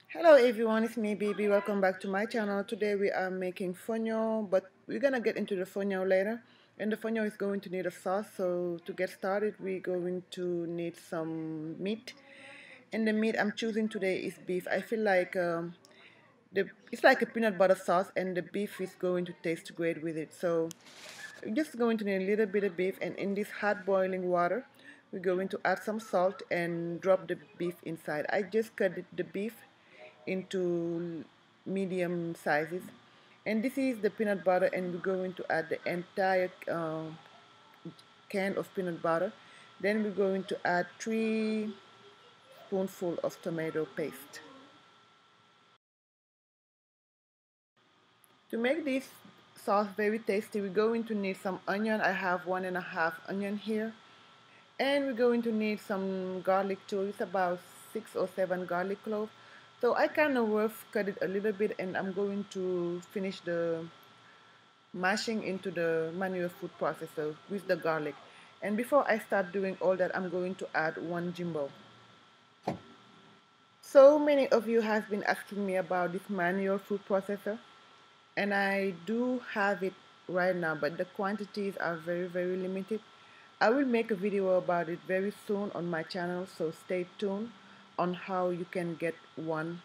Hello everyone, it's me Baby. Welcome back to my channel. Today we are making fonio, but we're gonna get into the fonio later. And the fonio is going to need a sauce. So to get started, we're going to need some meat. And the meat I'm choosing today is beef. I feel like it's like a peanut butter sauce, and the beef is going to taste great with it. So we're just going to need a little bit of beef, and in this hot boiling water, we're going to add some salt and drop the beef inside. I just cut the beef into medium sizes, and this is the peanut butter, and we're going to add the entire can of peanut butter. Then we're going to add 3 spoonfuls of tomato paste. To make this sauce very tasty, we're going to need some onion. I have 1.5 onion here. And we're going to need some garlic too. It's about 6 or 7 garlic cloves. So I kind of rough cut it a little bit, and I'm going to finish the mashing into the manual food processor with the garlic. And before I start doing all that, I'm going to add 1 jumbo. So many of you have been asking me about this manual food processor, and I do have it right now, but the quantities are very limited. I will make a video about it very soon on my channel, so stay tuned on how you can get one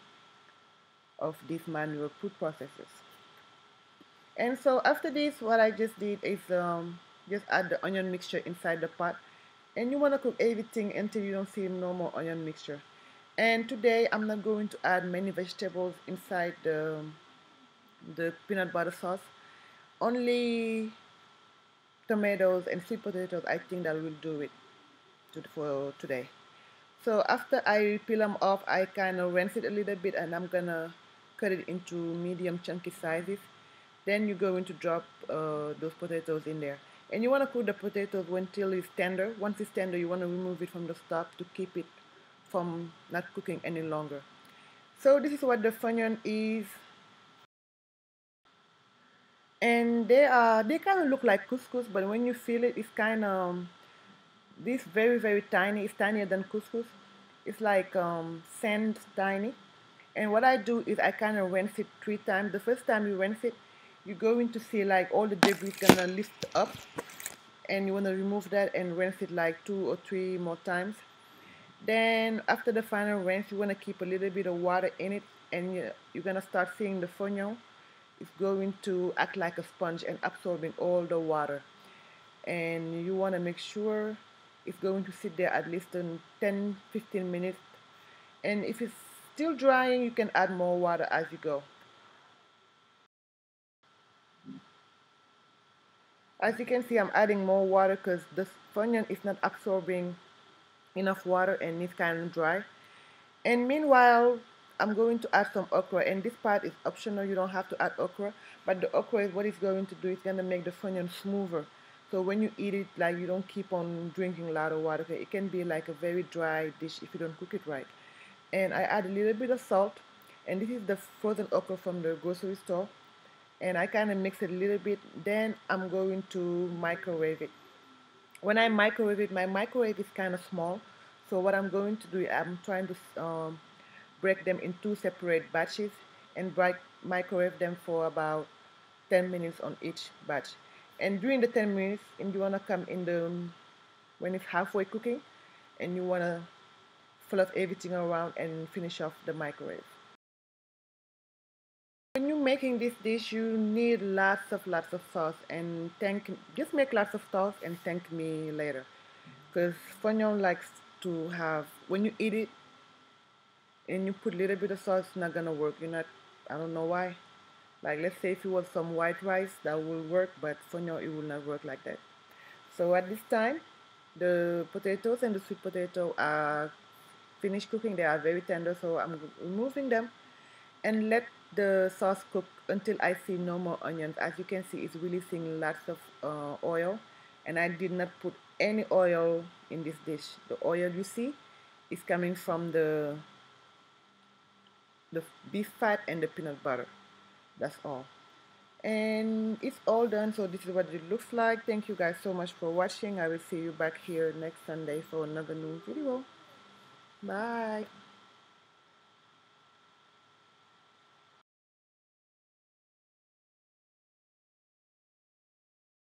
of these manual food processors. And so after this, what I just did is just add the onion mixture inside the pot, and you want to cook everything until you don't see no more onion mixture. And today I'm not going to add many vegetables inside the peanut butter sauce, only tomatoes and sweet potatoes. I think that will do it for today. So after I peel them off, I kind of rinse it a little bit, and I'm gonna cut it into medium chunky sizes. Then you're going to drop those potatoes in there. And you want to cook the potatoes until it's tender. Once it's tender, you want to remove it from the stove to keep it from not cooking any longer. So this is what the funyun is. And they kind of look like couscous, but when you feel it, it's kind of this very tiny. It's tinier than couscous. It's like sand tiny. And what I do is I kind of rinse it 3 times. The first time you rinse it, you're going to see like all the debris gonna lift up, and you want to remove that and rinse it like 2 or 3 more times. Then after the final rinse, you want to keep a little bit of water in it, and you're gonna start seeing the fonio. It's going to act like a sponge and absorbing all the water. And you want to make sure it's going to sit there at least in 10-15 minutes. And if it's still drying, you can add more water as you go. As you can see, I'm adding more water because the onion is not absorbing enough water and it's kind of dry. And meanwhile, I'm going to add some okra, and this part is optional. You don't have to add okra, but the okra is what it's going to do. It's going to make the onion smoother. So when you eat it, like, you don't keep on drinking a lot of water. It can be like a very dry dish if you don't cook it right. And I add a little bit of salt, and this is the frozen okra from the grocery store. And I kind of mix it a little bit. Then I'm going to microwave it. When I microwave it, my microwave is kind of small. So what I'm going to do, I'm trying to break them in 2 separate batches and microwave them for about 10 minutes on each batch. And during the 10 minutes, and you want to come in when it's halfway cooking, and you want to fluff everything around and finish off the microwave. When you're making this dish, you need lots of sauce, and just make lots of sauce and thank me later. Because Fonyon likes to have, when you eat it and you put a little bit of sauce, it's not gonna work. You're not, I don't know why. Like, let's say if it was some white rice, that will work, but Fonyon, it will not work like that. So at this time, the potatoes and the sweet potato are finished cooking. They are very tender, so I'm removing them and let the sauce cook until I see no more onions. As you can see, it's releasing lots of oil, and I did not put any oil in this dish. The oil you see is coming from the beef fat and the peanut butter. That's all. And it's all done, so this is what it looks like. Thank you guys so much for watching. I will see you back here next Sunday for another new video. Bye.